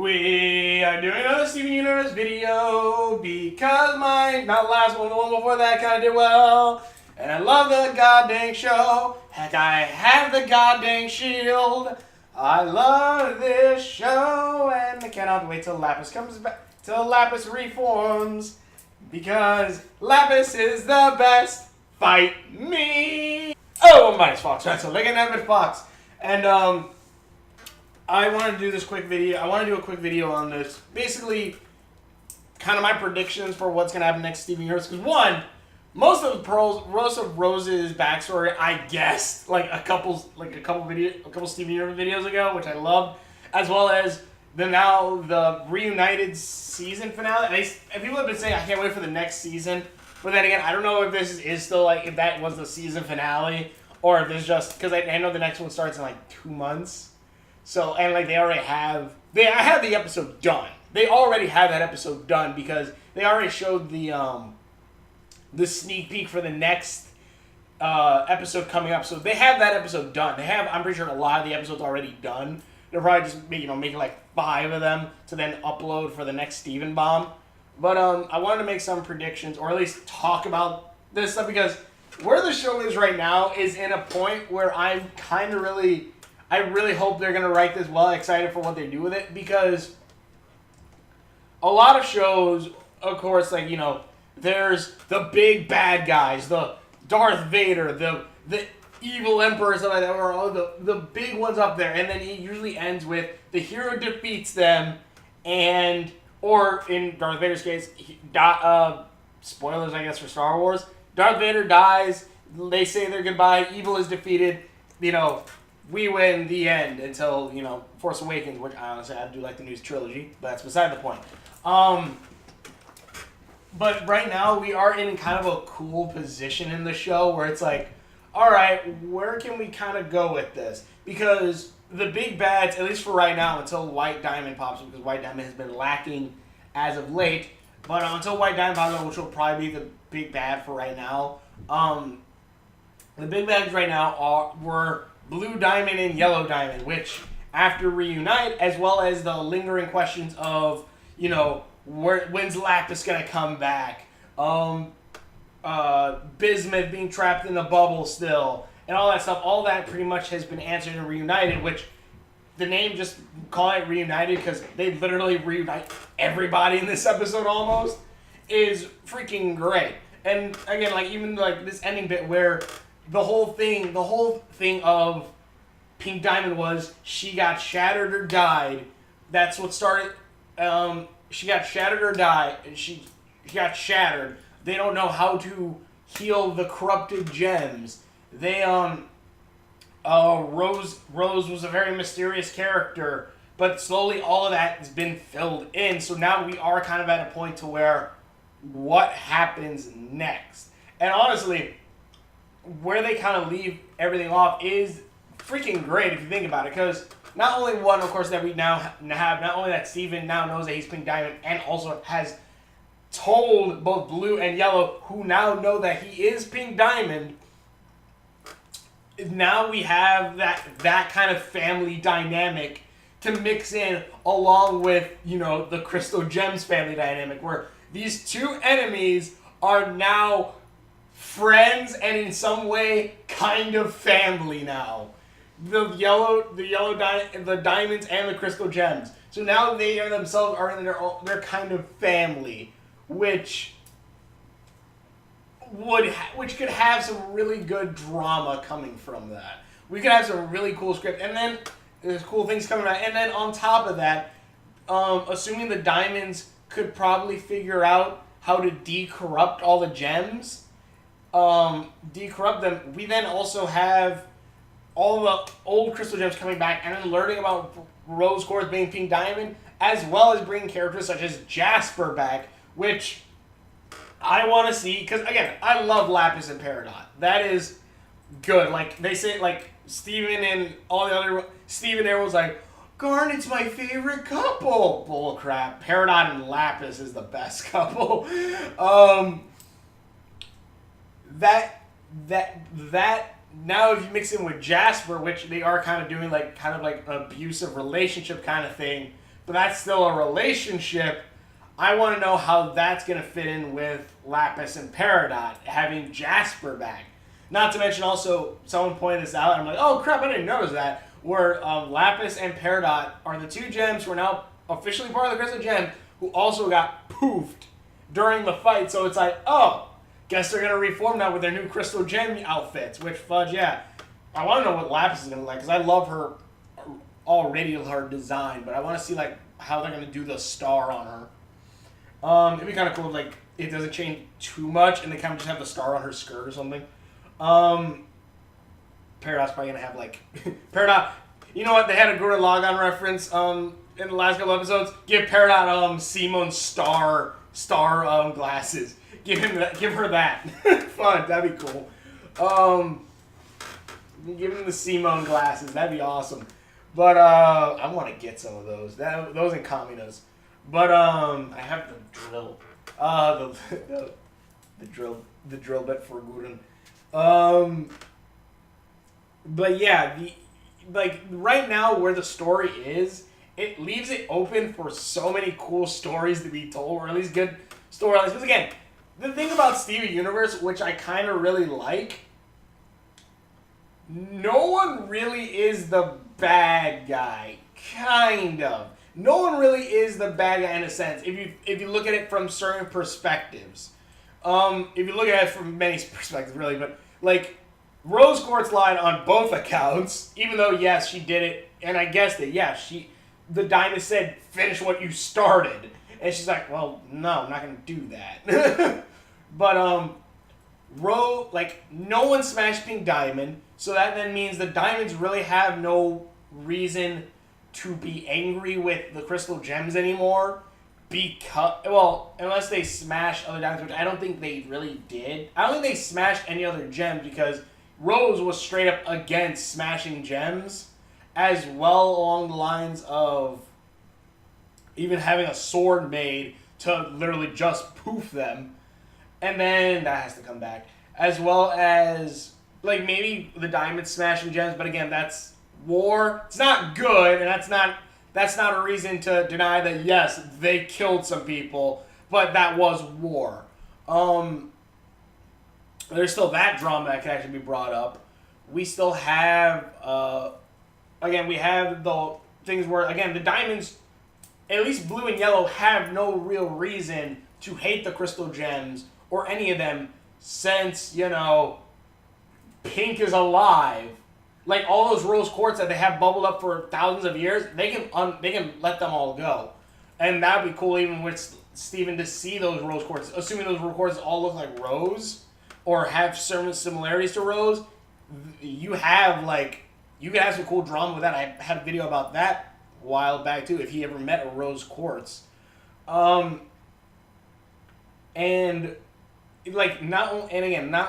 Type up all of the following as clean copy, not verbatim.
We are doing another Steven Universe video because not the last one, the one before that kind of did well. And I love the goddamn show. Heck, I have the goddamn shield. I love this show and I cannot wait till Lapis comes back, till Lapis reforms. Because Lapis is the best. Fight me. Oh, my name's Fox, right? So look at that Fox. And I want to do this quick video. I want to do a quick video on this. Basically, kind of my predictions for what's going to happen next Steven Universe. Because one, most of Rose's backstory, I guessed a couple Steven Universe videos ago, which I loved, as well as the Reunited season finale. And people have been saying I can't wait for the next season. But then again, I don't know if this is still if that was the season finale or if this just because I know the next one starts in 2 months. So, and they already have, I have the episode done. They already have that episode done because they already showed the sneak peek for the next episode coming up. So they have that episode done. They have, I'm pretty sure, a lot of the episodes already done. They're probably just making 5 of them to then upload for the next Steven Bomb. But I wanted to make some predictions, or at least talk about this stuff, because where the show is right now is in a point where I really hope they're going to write this well. Excited for what they do with it, because a lot of shows, of course, there's the big bad guys, the Darth Vader, the evil emperor, stuff like that, or all the big ones up there, and then it usually ends with the hero defeats them, or in Darth Vader's case, spoilers, I guess, for Star Wars, Darth Vader dies, they say their goodbye, evil is defeated, we win, the end, until, Force Awakens, which honestly I do like the new trilogy, but that's beside the point. But right now we are in kind of a cool position in the show where it's alright, where can we kind of go with this? Because the big bads, at least for right now, until White Diamond pops up, because White Diamond has been lacking as of late, but until White Diamond pops up, which will probably be the big bad for right now, the big bads right now were Blue Diamond and Yellow Diamond, which after Reunite, as well as the lingering questions of, when's Lapis gonna come back, Bismuth being trapped in the bubble still, and all that stuff, all that pretty much has been answered in Reunited, which the name, just call it Reunited because they literally reunite everybody in this episode almost, is freaking great. And again, even this ending bit where the whole thing of Pink Diamond was she got shattered or died. That's what started. She got shattered or died, and she got shattered. They don't know how to heal the corrupted gems. Rose was a very mysterious character, but slowly all of that has been filled in. So now we are kind of at a point to where what happens next? And honestly, where they kind of leave everything off is freaking great if you think about it, because not only one, of course, that we now have, not only that Steven now knows that he's Pink Diamond, and also has told both Blue and Yellow, who now know that he is Pink Diamond. Now we have that kind of family dynamic to mix in along with, the Crystal Gems family dynamic, where these two enemies are now friends and in some way kind of family now. The diamonds and the Crystal Gems. So now they themselves are in their kind of family, which could have some really good drama coming from that. We could have some really cool script, and then there's cool things coming out. And then on top of that, assuming the diamonds could probably figure out how to decorrupt all the gems, decorrupt them, we then also have all the old Crystal Gems coming back, and then learning about Rose Quartz being Pink Diamond, as well as bringing characters such as Jasper back, which I want to see, because again, I love Lapis and Peridot. That is good. They say, Steven and all the other, Steven there was Garnet's my favorite couple. Bullcrap. Peridot and Lapis is the best couple. That now if you mix in with Jasper, which they are kind of doing an abusive relationship kind of thing, but that's still a relationship. I want to know how that's going to fit in with Lapis and Peridot, having Jasper back. Not to mention also, someone pointed this out, and I'm like, oh crap, I didn't notice that, where Lapis and Peridot are the two gems who are now officially part of the Crystal Gem, who also got poofed during the fight. So it's like, oh, guess they're going to reform now with their new Crystal Gem outfits, which, fudge, yeah. I want to know what Lapis is going to look like, because I love her already, her design, but I want to see like how they're going to do the star on her. It'd be kind of cool if like it doesn't change too much and they kind of just have the star on her skirt or something. Peridot's probably gonna have like Peridot. You know what? They had a Gurren Lagann reference in the last couple episodes. Give Peridot Simon's star glasses. Give her that. Fun. That'd be cool. Give him the Simone glasses. That'd be awesome. But I want to get some of those. Those and Kaminas. But I have the drill. The drill bit for Gurren. But yeah, right now where the story is, it leaves it open for so many cool stories to be told, or at least good storylines. Because again, the thing about Steven Universe, which I kind of really like, no one really is the bad guy. Kind of. No one really is the bad guy in a sense, if you look at it from certain perspectives. If you look at it from many perspectives, really, but, like, Rose Quartz lied on both accounts, even though, yes, she did it, and I guessed it, yeah, the Diamond said, finish what you started, and she's like, well, no, I'm not gonna do that. But, no one smashed Pink Diamond, so that then means the Diamonds really have no reason to be angry with the Crystal Gems anymore, unless they smash other diamonds, which I don't think they really did. I don't think they smashed any other gems because Rose was straight up against smashing gems, as well along the lines of even having a sword made to literally just poof them. And then that has to come back. As well as, like, maybe the diamonds smashing gems, but again, that's war. It's not good, and that's not a reason to deny that, yes, they killed some people, but that was war. There's still that drama that can actually be brought up. We still have, we have the things where, again, the diamonds, at least blue and yellow, have no real reason to hate the Crystal Gems or any of them since, Pink is alive. Like, all those rose quartz that they have bubbled up for thousands of years, they can let them all go. And that would be cool even with Steven to see those rose quartz, assuming those rose quartz all look like Rose or have certain similarities to Rose. You can have some cool drama with that. I had a video about that a while back too, if he ever met a rose quartz. Not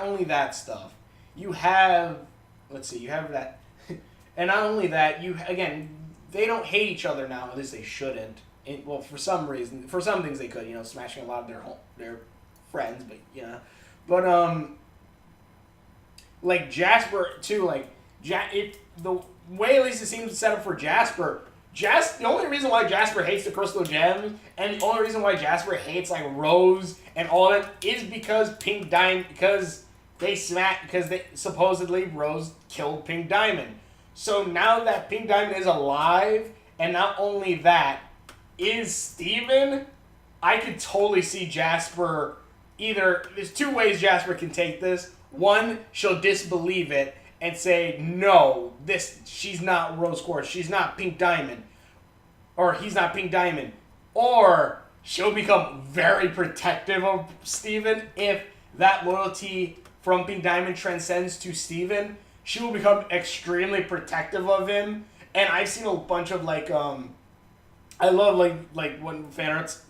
only that stuff. You have that. And not only that, they don't hate each other now, at least they shouldn't. For some reason, for some things they could, smashing a lot of their friends, but yeah. But, Jasper, too, the way at least it seems set up for Jasper, the only reason why Jasper hates the Crystal Gem, and the only reason why Jasper hates, Rose and all that, is because Pink Diamond, because they supposedly Rose killed Pink Diamond. So now that Pink Diamond is alive, and not only that, is Steven, I could totally see Jasper there's two ways Jasper can take this. One, she'll disbelieve it and say, no, she's not Rose Quartz, she's not Pink Diamond, or he's not Pink Diamond. Or she'll become very protective of Steven if that loyalty from Pink Diamond transcends to Steven. She will become extremely protective of him. And I've seen a bunch of I love when fan arts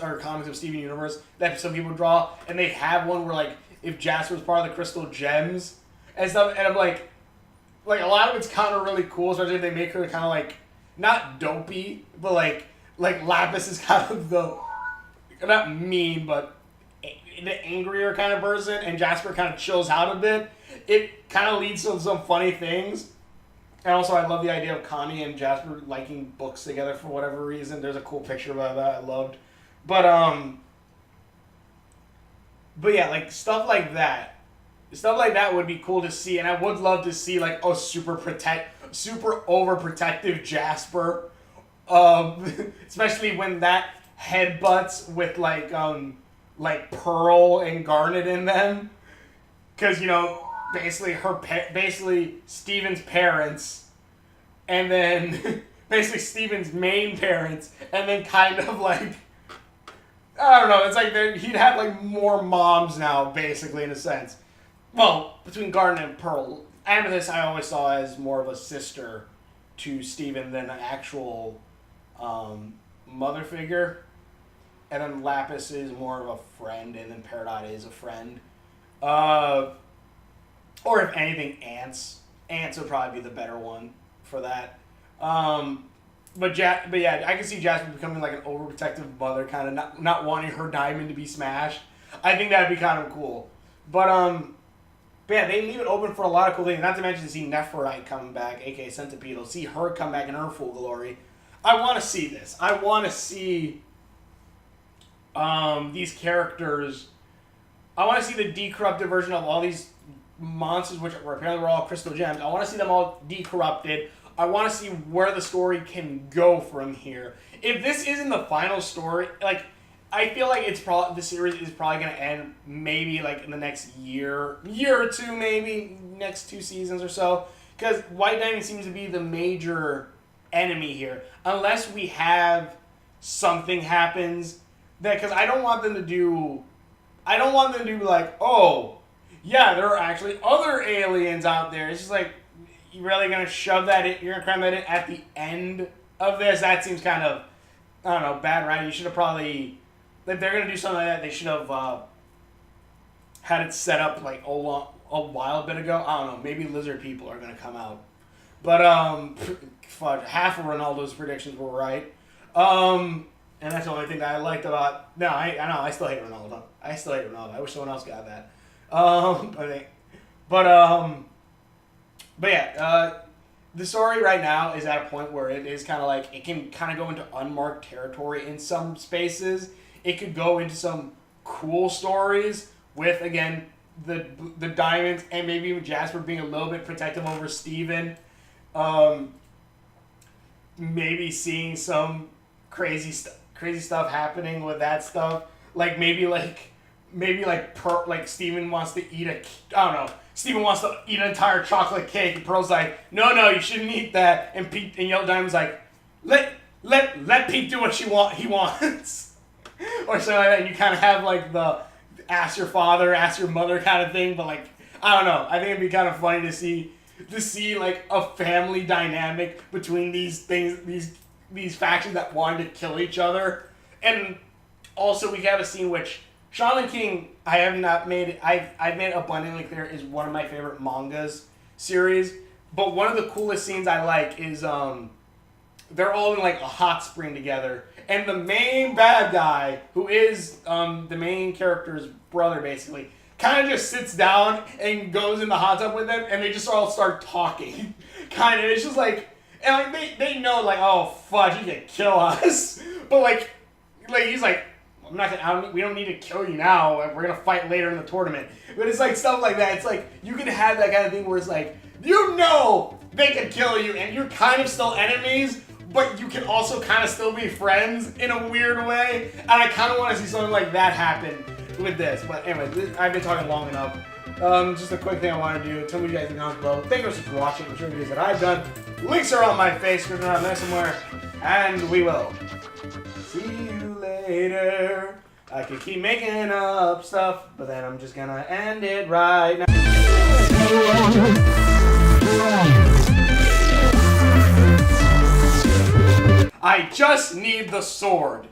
or comics of Steven Universe that some people draw, and they have one where if Jasper's part of the Crystal Gems and stuff, and I'm a lot of it's kind of really cool, especially if they make her kind of not dopey, but like Lapis is kind of the not mean, but the angrier kind of person, and Jasper kind of chills out a bit. It kind of leads to some funny things. And also, I love the idea of Connie and Jasper liking books together for whatever reason. There's a cool picture about that I loved. But yeah, like stuff like that. Stuff like that would be cool to see, and I would love to see like a super overprotective Jasper, especially when that headbutts with like Pearl and Garnet in them, because basically Steven's parents, and then basically Steven's main parents, and then kind of like. I don't know. It's like he'd have like more moms now, basically, in a sense. Well, between Garnet and Pearl, Amethyst I always saw as more of a sister to Steven than an actual mother figure, and then Lapis is more of a friend, and then Peridot is a friend. Or if anything, Ants. Ants would probably be the better one for that. But yeah, I can see Jasper becoming like an overprotective mother, kind of not wanting her diamond to be smashed. I think that'd be kind of cool. But yeah, they leave it open for a lot of cool things. Not to mention see Nephrodite coming back, aka Centipede. See her come back in her full glory. I want to see this. I want to see these characters. I want to see the decorrupted version of all these monsters, which apparently were all crystal gems. I want to see them all decorrupted. I want to see where the story can go from here. If this isn't the final story, like, I feel like the series is probably going to end maybe like in the next year or two, maybe next 2 seasons or so, because White Diamond seems to be the major enemy here, unless we have something happens that, because I don't want them to do like, oh yeah, there are actually other aliens out there. It's just like, you really gonna shove that in? You're gonna cram that in at the end of this? That seems kind of, I don't know, bad writing. You should have probably, if they're gonna do something like that, they should have had it set up like a while bit ago. I don't know. Maybe lizard people are gonna come out, but half of Ronaldo's predictions were right. And that's the only thing that I liked about. No, I know. I still hate Ronaldo. I wish someone else got that. But yeah, the story right now is at a point where it is kind of like, it can kind of go into unmarked territory in some spaces. It could go into some cool stories with, again, the diamonds, and maybe even Jasper being a little bit protective over Steven. Maybe seeing some crazy stuff happening with that stuff. Like maybe Steven wants to eat I don't know. Steven wants to eat an entire chocolate cake, and Pearl's like, no, you shouldn't eat that. And Yellow Diamond's like, let Pete do what he wants. Or something like that. And you kind of have like the ask your father, ask your mother kind of thing. But like, I don't know. I think it'd be kind of funny to see like a family dynamic between these these factions that wanted to kill each other. And also we have a scene which Shaman King, I've made abundantly clear, is one of my favorite mangas series. But one of the coolest scenes I like is they're all in like a hot spring together, and the main bad guy, who is the main character's brother, basically, kind of just sits down and goes in the hot tub with them, and they just all start talking. Kind of, it's just like, and like they know like, oh fudge, he could kill us, but like he's like, we don't need to kill you now. We're gonna fight later in the tournament. But it's like stuff like that. It's like you can have that kind of thing where it's like, they could kill you, and you're kind of still enemies, but you can also kind of still be friends in a weird way. And I kind of want to see something like that happen with this. But anyway, I've been talking long enough. Just a quick thing I want to do. Tell me what you guys in the comments below. Thank you so much for watching. I'm sure videos that I've done. Links are on my face, scripted around there somewhere, and we will see you later. I could keep making up stuff, but then I'm just gonna end it right now. I just need the sword.